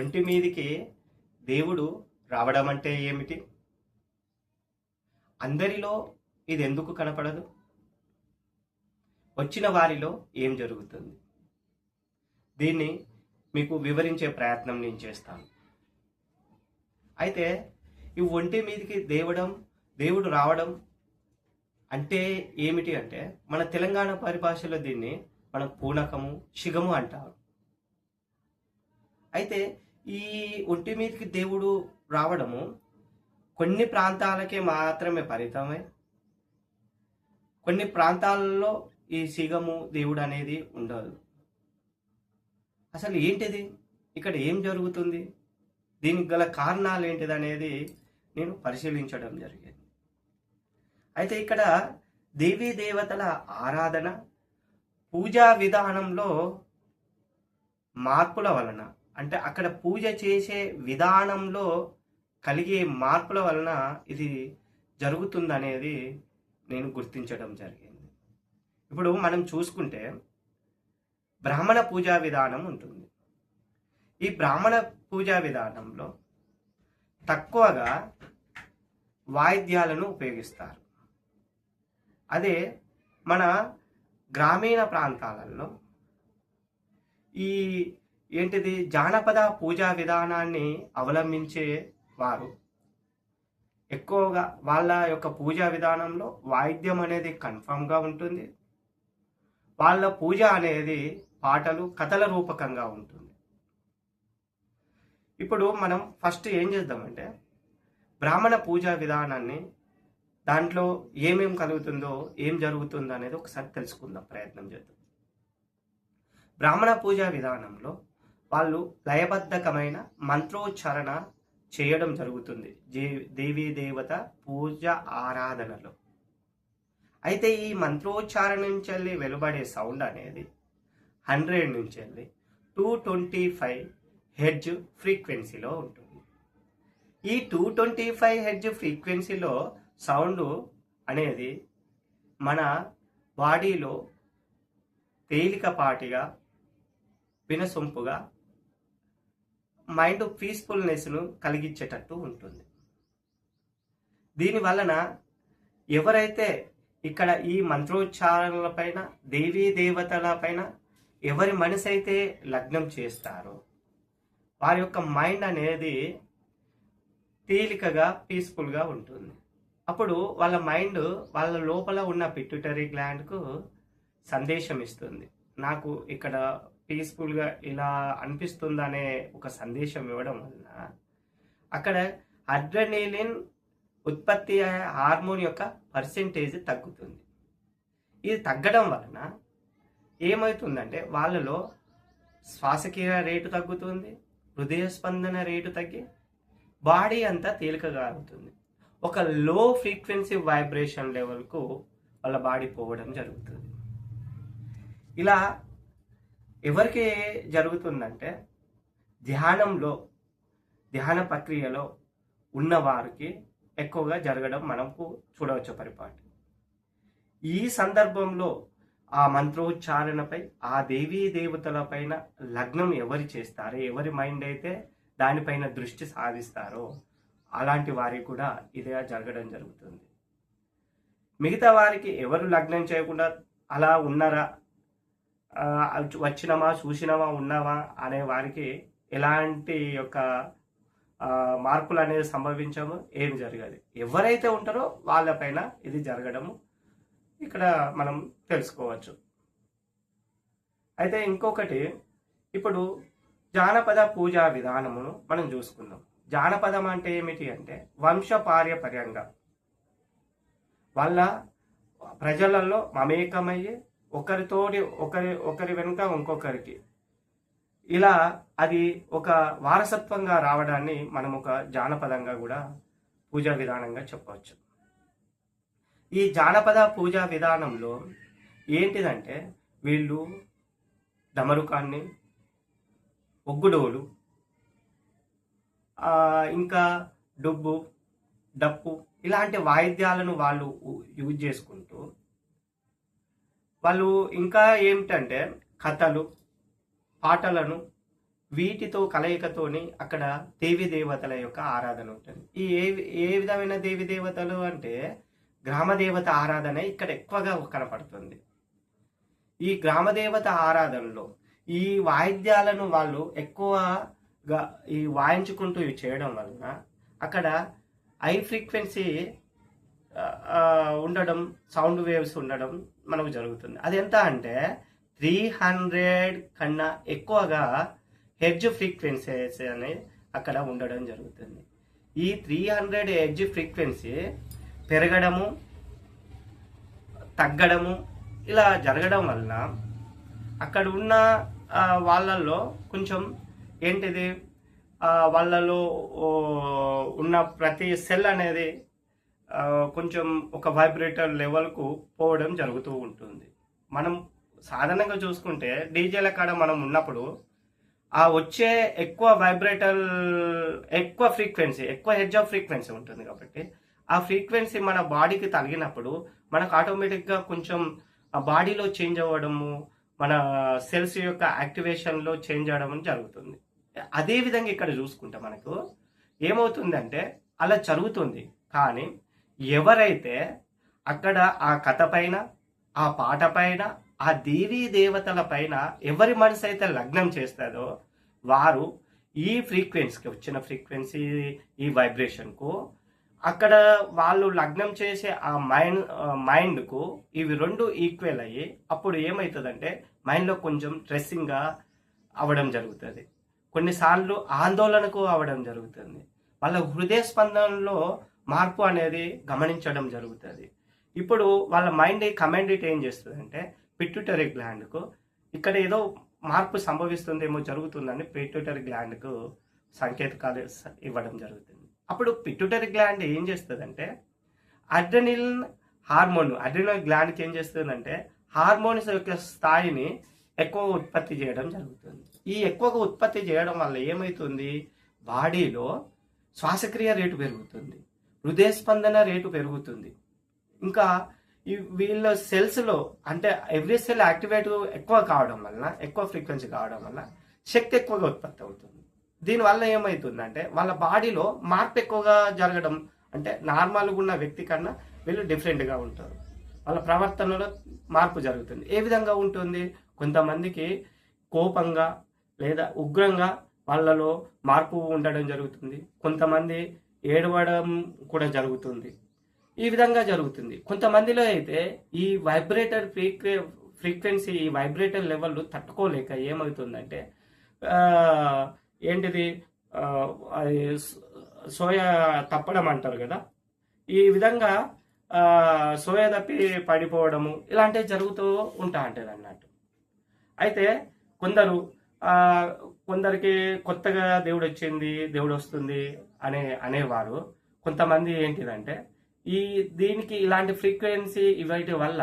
ఒంటి మీదికి దేవుడు రావడం అంటే ఏమిటి? అందరిలో ఇది ఎందుకు కనపడదు? వచ్చిన వారిలో ఏం జరుగుతుంది? దీన్ని మీకు వివరించే ప్రయత్నం నేను చేస్తాను. అయితే ఈ ఒంటి మీదికి దేవుడు రావడం అంటే ఏమిటి అంటే, మన తెలంగాణ పరిభాషలో దీన్ని మనం పూనకము, శిగము అంటారు. అయితే ఈ ఒంటి మీదకి దేవుడు రావడము కొన్ని ప్రాంతాలకే మాత్రమే పరిమితమై, కొన్ని ప్రాంతాలలో ఈ సిగము దేవుడు అనేది ఉండదు. అసలు ఏంటిది? ఇక్కడ ఏం జరుగుతుంది? దీనికి గల కారణాలు ఏంటిది అనేది నేను పరిశీలించడం జరిగింది. అయితే ఇక్కడ దేవీ దేవతల ఆరాధన, పూజా విధానంలో మార్పుల వలన, అంటే అక్కడ పూజ చేసే విధానంలో కలిగే మార్పుల వలన ఇది జరుగుతుందనేది నేను గుర్తించడం జరిగింది. ఇప్పుడు మనం చూసుకుంటే బ్రాహ్మణ పూజా విధానం ఉంటుంది. ఈ బ్రాహ్మణ పూజా విధానంలో తక్కువగా వాయిద్యాలను ఉపయోగిస్తారు. అదే మన గ్రామీణ ప్రాంతాలలో ఈ జానపద పూజా విధానాన్ని అవలంబించే వారు ఎక్కువగా వాళ్ళ యొక్క పూజా విధానంలో వాయిద్యం అనేది కన్ఫర్మ్గా ఉంటుంది. వాళ్ళ పూజ అనేది పాటలు, కథల రూపకంగా ఉంటుంది. ఇప్పుడు మనం ఫస్ట్ ఏం చేద్దామంటే, బ్రాహ్మణ పూజా విధానాన్ని, దాంట్లో ఏమేం కలుగుతుందో, ఏం జరుగుతుందో అనేది ఒకసారి తెలుసుకుందాం, ప్రయత్నం చేద్దాం. బ్రాహ్మణ పూజా విధానంలో వాళ్ళు లయబద్ధకమైన మంత్రోచ్చారణ చేయడం జరుగుతుంది దేవీ దేవత పూజ ఆరాధనలో. అయితే ఈ మంత్రోచ్చారణ నుంచి వెళ్ళి వెలువడే సౌండ్ అనేది 100 నుంచి వెళ్ళి 225 హెర్ట్జ్ ఫ్రీక్వెన్సీలో ఉంటుంది. ఈ 225 హెర్ట్జ్ ఫ్రీక్వెన్సీలో సౌండ్ అనేది మన బాడీలో తేలికపాటిగా, వినసొంపుగా, మైండ్ పీస్ఫుల్నెస్ను కలిగించేటట్టు ఉంటుంది. దీని వలన ఎవరైతే ఇక్కడ ఈ మంత్రోచ్చారణల పైన, దేవీ దేవతల పైన ఎవరి మనసు అయితే లగ్నం చేస్తారో వారి యొక్క మైండ్ అనేది తేలికగా, పీస్ఫుల్గా ఉంటుంది. అప్పుడు వాళ్ళ మైండ్ వాళ్ళ లోపల ఉన్న పిట్యూటరీ గ్లాండ్కు సందేశం ఇస్తుంది. నాకు ఇక్కడ పీస్ఫుల్గా ఇలా అనిపిస్తుందనే ఒక సందేశం ఇవ్వడం వలన అక్కడ అడ్రెనలిన్ ఉత్పత్తి అయ్యే హార్మోన్ యొక్క పర్సెంటేజ్ తగ్గుతుంది. ఇది తగ్గడం వలన ఏమవుతుందంటే వాళ్ళలో శ్వాసక్రియ రేటు తగ్గుతుంది, హృదయ స్పందన రేటు తగ్గి బాడీ అంతా తేలికగా అవుతుంది. ఒక లో ఫ్రీక్వెన్సీ వైబ్రేషన్ లెవెల్కు వాళ్ళ బాడీ పోవడం జరుగుతుంది. ఇలా ఎవరికి జరుగుతుందంటే, ధ్యాన ప్రక్రియలో ఉన్నవారికి ఎక్కువగా జరగడం మనకు చూడవచ్చు పరిపాటి. ఈ సందర్భంలో ఆ మంత్రోచ్చారణపై, ఆ దేవీ దేవతల పైన లగ్నం ఎవరు చేస్తారో, ఎవరి మైండ్ అయితే దానిపైన దృష్టి సాధిస్తారో అలాంటి వారికి కూడా ఇదే జరగడం జరుగుతుంది. మిగతా వారికి ఎవరు లగ్నం చేయకుండా అలా ఉన్నారా, వచ్చినమా, చూసినమా, ఉన్నామా అనే వారికి ఎలాంటి యొక్క మార్పులు అనేది సంభవించము, ఏమి జరగదు. ఎవరైతే ఉంటారో వాళ్ళపైన ఇది జరగడము ఇక్కడ మనం తెలుసుకోవచ్చు. అయితే ఇంకొకటి, ఇప్పుడు జానపద పూజా విధానమును మనం చూసుకుందాం. జానపదం అంటే ఏమిటి అంటే, వంశపార్యపర్యంగా వాళ్ళ ప్రజలలో మమేకమయ్యి ఒకరితోటి ఒకరి వెనుక ఇంకొకరికి ఇలా అది ఒక వారసత్వంగా రావడాన్ని మనం ఒక జానపదంగా కూడా పూజా విధానంగా చెప్పవచ్చు. ఈ జానపద పూజా విధానంలో ఏంటిదంటే, వీళ్ళు డమరుకాన్ని, ఒగ్గుడోలు, ఇంకా డుబ్బు, డప్పు ఇలాంటి వాయిద్యాలను వాళ్ళు యూజ్ చేసుకుంటూ, వాళ్ళు ఇంకా ఏమిటంటే కథలు, పాటలను వీటితో కలయికతోని అక్కడ దేవీ దేవతల యొక్క ఆరాధన ఉంటుంది. ఈ ఏ విధమైన దేవీ దేవతలు అంటే గ్రామ దేవత ఆరాధన ఇక్కడ ఎక్కువగా కనపడుతుంది. ఈ గ్రామ దేవత ఆరాధనలో ఈ వాయిద్యాలను వాళ్ళు ఎక్కువగా ఈ వాయించుకుంటూ చేయడం వలన అక్కడ హై ఫ్రీక్వెన్సీ ఉండడం, సౌండ్ వేవ్స్ ఉండడం మనకు జరుగుతుంది. అది ఎంత అంటే 300 కన్నా ఎక్కువగా హెడ్జ్ ఫ్రీక్వెన్సీస్ అనేది అక్కడ ఉండడం జరుగుతుంది. ఈ 300 హెడ్జ్ ఫ్రీక్వెన్సీ పెరగడము, తగ్గడము ఇలా జరగడం వలన అక్కడ ఉన్న వాళ్ళల్లో కొంచెం ఏంటిది, వాళ్ళలో ఉన్న ప్రతి సెల్ అనేది కొంచెం ఒక వైబ్రేటర్ లెవెల్కు పోవడం జరుగుతూ ఉంటుంది. మనం సాధారణంగా చూసుకుంటే డీజేల కాడ మనం ఉన్నప్పుడు ఆ వచ్చే ఎక్కువ వైబ్రేటర్, ఎక్కువ ఫ్రీక్వెన్సీ, ఎక్కువ హెడ్జ్ ఆఫ్ ఫ్రీక్వెన్సీ ఉంటుంది కాబట్టి ఆ ఫ్రీక్వెన్సీ మన బాడీకి తగిలినప్పుడు మనకు ఆటోమేటిక్గా కొంచెం ఆ బాడీలో చేంజ్ అవ్వడము, మన సెల్స్ యొక్క యాక్టివేషన్లో చేంజ్ అవ్వడం జరుగుతుంది. అదేవిధంగా ఇక్కడ చూసుకుంటే మనకు ఏమవుతుందంటే అలా జరుగుతుంది. కానీ ఎవరైతే అక్కడ ఆ కథ పైన, ఆ పాట పైన, ఆ దేవీ దేవతల పైన ఎవరి మనసు అయితే లగ్నం చేస్తుందో వారు ఈ ఫ్రీక్వెన్సీకి వచ్చిన ఫ్రీక్వెన్సీ, ఈ వైబ్రేషన్కు అక్కడ వాళ్ళు లగ్నం చేసే ఆ మైండ్కు ఇవి రెండు ఈక్వల్ అయ్యి అప్పుడు ఏమవుతుందంటే మైండ్లో కొంచెం స్ట్రెస్సింగ్గా అవ్వడం జరుగుతుంది. కొన్నిసార్లు ఆందోళనకు అవ్వడం జరుగుతుంది. వాళ్ళ హృదయ స్పందనలో మార్పు అనేది గమనించడం జరుగుతుంది. ఇప్పుడు వాళ్ళ మైండ్ కమాండేట్ ఏం చేస్తుందంటే పిట్యూటరీ గ్లాండ్కు ఇక్కడ ఏదో మార్పు సంభవిస్తుందేమో జరుగుతుందని పిట్యూటరీ గ్లాండ్కు సంకేతాలు ఇవ్వడం జరుగుతుంది. అప్పుడు పిట్యూటరీ గ్లాండ్ ఏం చేస్తుందంటే అడ్రెనల్ గ్లాండ్కి ఏం చేస్తుందంటే హార్మోన్స్ యొక్క స్థాయిని ఎక్కువ ఉత్పత్తి చేయడం జరుగుతుంది. ఈ ఎక్కువగా ఉత్పత్తి చేయడం వల్ల ఏమవుతుంది, బాడీలో శ్వాసక్రియ రేటు పెరుగుతుంది, హృదయ స్పందన రేటు పెరుగుతుంది. ఇంకా వీళ్ళ సెల్స్లో అంటే ఎవ్రీ సెల్ యాక్టివేట్ ఎక్కువ కావడం వల్ల, ఎక్కువ ఫ్రీక్వెన్సీ కావడం వల్ల శక్తి ఎక్కువగా ఉత్పత్తి అవుతుంది. దీనివల్ల ఏమవుతుందంటే వాళ్ళ బాడీలో మార్పు ఎక్కువగా జరగడం, అంటే నార్మల్గా ఉన్న వ్యక్తి కన్నా వీళ్ళు డిఫరెంట్గా ఉంటారు. వాళ్ళ ప్రవర్తనలో మార్పు జరుగుతుంది. ఏ విధంగా ఉంటుంది, కొంతమందికి కోపంగా లేదా ఉగ్రంగా వాళ్ళలో మార్పు ఉండడం జరుగుతుంది. కొంతమంది ఏడవడం కూడా జరుగుతుంది. ఈ విధంగా జరుగుతుంది. కొంతమందిలో అయితే ఈ వైబ్రేటర్ ఫ్రీక్వెన్సీ, ఈ వైబ్రేటర్ లెవెల్ తట్టుకోలేక ఏమవుతుందంటే ఏంటిది సోయా తప్పడం అంటారు కదా, ఈ విధంగా సోయా తప్పి పడిపోవడము ఇలాంటివి జరుగుతూ ఉంటా ఉంటుంది అన్నట్టు. అయితే కొందరికి కొత్తగా దేవుడు వచ్చింది, దేవుడు వస్తుంది అనేవారు. కొంతమంది ఏంటిదంటే దీనికి ఇలాంటి ఫ్రీక్వెన్సీ ఇవాటి వల్ల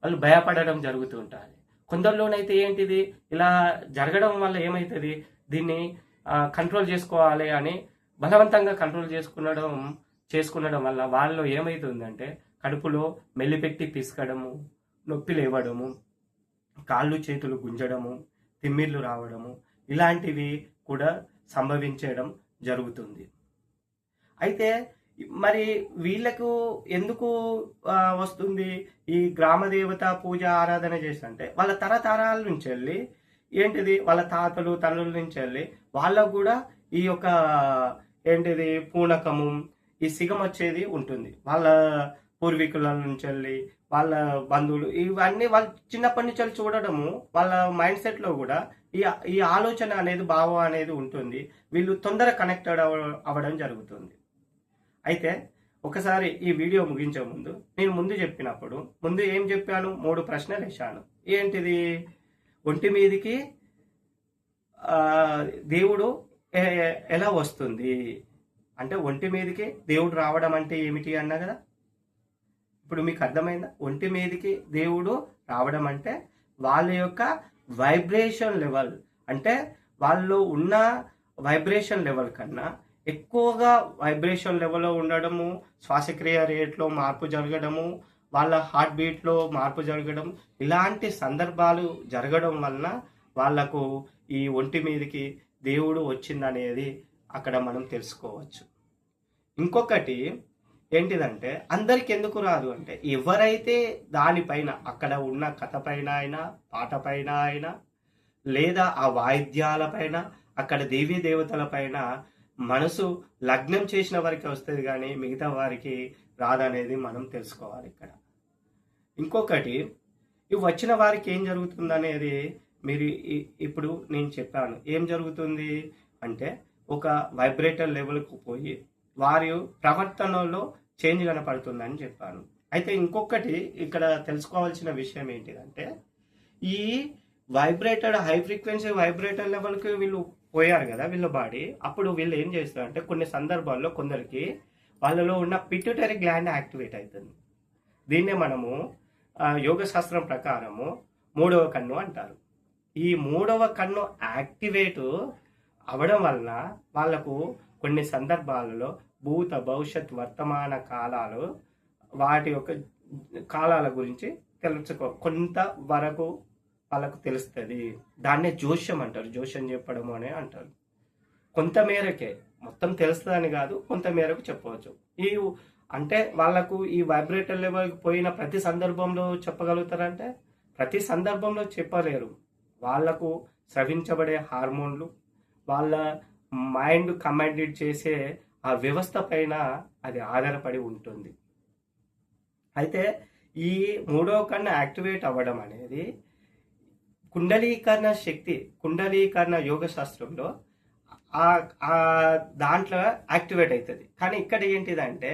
వాళ్ళు భయపడడం జరుగుతూ ఉంటుంది. కొందరిలోనైతే ఏంటిది ఇలా జరగడం వల్ల ఏమవుతుంది, దీన్ని కంట్రోల్ చేసుకోవాలి అని బలవంతంగా కంట్రోల్ చేసుకునడం వల్ల వాళ్ళలో ఏమవుతుందంటే కడుపులో మెల్లిపెట్టి పిసకడము, నొప్పి లేవడము, కాళ్ళు చేతులు గుంజడము, తిమ్మిర్లు రావడము ఇలాంటివి కూడా సంభవించడం జరుగుతుంది. అయితే మరి వీళ్ళకు ఎందుకు వస్తుంది ఈ గ్రామదేవత పూజ ఆరాధన చేస్తుంటే వాళ్ళ తరతరాల నుంచి వెళ్ళి ఏంటిది, వాళ్ళ తాతలు తల్లుల నుంచి వెళ్ళి వాళ్ళకు కూడా ఈ యొక్క ఏంటిది పూనకము, ఈ సిగం వచ్చేది ఉంటుంది. వాళ్ళ పూర్వీకుల నుంచి వెళ్ళి వాళ్ళ బంధువులు ఇవన్నీ వాళ్ళు చిన్నప్పటి నుంచి చూడడము, వాళ్ళ మైండ్ సెట్లో కూడా ఈ ఆలోచన అనేది, భావం అనేది ఉంటుంది. వీళ్ళు తొందర కనెక్టెడ్ అవ్వడం జరుగుతుంది. అయితే ఒకసారి ఈ వీడియో ముగించే ముందు నేను ముందు ఏం చెప్పాను, 3 ప్రశ్నలు వేశాను. ఏంటిది, ఒంటి మీదికి దేవుడు ఎలా వస్తుంది అంటే ఒంటి మీదకి దేవుడు రావడం అంటే ఏమిటి అన్నా కదా. ఇప్పుడు మీకు అర్థమైందా? ఒంటి మీదకి దేవుడు రావడం అంటే వాళ్ళ యొక్క వైబ్రేషన్ లెవెల్, అంటే వాళ్ళు ఉన్న వైబ్రేషన్ లెవెల్ కన్నా ఎక్కువగా వైబ్రేషన్ లెవెల్లో ఉండడము, శ్వాసక్రియ రేట్లో మార్పు జరగడము, వాళ్ళ హార్ట్ బీట్లో మార్పు జరగడం, ఇలాంటి సందర్భాలు జరగడం వలన వాళ్లకు ఈ ఒంటి మీదకి దేవుడు వచ్చిందనేది అక్కడ మనం తెలుసుకోవచ్చు. ఇంకొకటి ఏంటిదంటే అందరికి ఎందుకు రాదు అంటే ఎవరైతే దానిపైన అక్కడ ఉన్న కథ పైన అయినా పాట పైన అయినా లేదా ఆ వాయిద్యాల పైన అక్కడ దేవీ దేవతల పైన మనసు లగ్నం చేసిన వారికి వస్తుంది కానీ మిగతా వారికి రాదనేది మనం తెలుసుకోవాలి ఇక్కడ. ఇంకొకటి ఇవి వచ్చిన వారికి ఏం జరుగుతుంది అనేది మీరు ఇప్పుడు నేను చెప్పాను. ఏం జరుగుతుంది అంటే ఒక వైబ్రేటర్ లెవెల్కు పోయి వారి ప్రవర్తనలో చేంజ్ కనపడుతుందని చెప్పాను. అయితే ఇంకొకటి ఇక్కడ తెలుసుకోవాల్సిన విషయం ఏంటిదంటే ఈ వైబ్రేటెడ్ హై ఫ్రీక్వెన్సీ వైబ్రేటర్ లెవెల్కి వీళ్ళు పోయారు కదా వీళ్ళ బాడీ, అప్పుడు వీళ్ళు ఏం చేస్తారంటే కొన్ని సందర్భాల్లో కొందరికి వాళ్ళలో ఉన్న పిట్యూటరీ గ్లాండ్ యాక్టివేట్ అవుతుంది. దీన్నే మనము యోగ శాస్త్రం ప్రకారము 3వ కన్ను అంటారు. ఈ 3వ కన్ను యాక్టివేట్ అవడం వలన వాళ్ళకు కొన్ని సందర్భాలలో భూత భవిష్యత్ వర్తమాన కాలాలు వాటి యొక్క కాలాల గురించి కొంత వరకు వాళ్ళకు తెలుస్తుంది. దాన్నే జోష్యం అంటారు, జోష్యం చెప్పడము అని అంటారు. కొంత మేరకే, మొత్తం తెలుస్తుందని కాదు, కొంత మేరకు చెప్పవచ్చు. ఈ అంటే వాళ్ళకు ఈ వైబ్రేటర్ లెవెల్కి పోయిన ప్రతి సందర్భంలో చెప్పగలుగుతారంటే ప్రతి సందర్భంలో చెప్పలేరు. వాళ్లకు స్రవించబడే హార్మోన్లు, వాళ్ళ మైండ్ కమాండెడ్ చేసే ఆ వ్యవస్థ పైన అది ఆధారపడి ఉంటుంది. అయితే ఈ 3వ కన్ను యాక్టివేట్ అవ్వడం అనేది కుండలీకరణ శక్తి, కుండలీకరణ యోగ శాస్త్రంలో దాంట్లో యాక్టివేట్ అవుతుంది. కానీ ఇక్కడ ఏంటిదంటే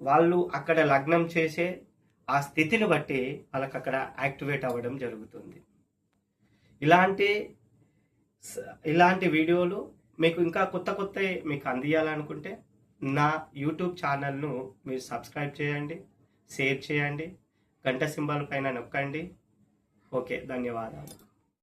వాళ్ళు అక్కడ లగ్నం చేసే ఆ స్థితిని బట్టి వాళ్ళకి అక్కడ యాక్టివేట్ అవ్వడం జరుగుతుంది. ఇలాంటి వీడియోలు మీకు ఇంకా కొత్త మీకు అందియాలనుకుంటే నా యూట్యూబ్ ఛానల్ను మీరు సబ్స్క్రైబ్ చేయండి, షేర్ చేయండి, గంట సింబల్ పైన నొక్కండి. ఓకే, ధన్యవాదాలు.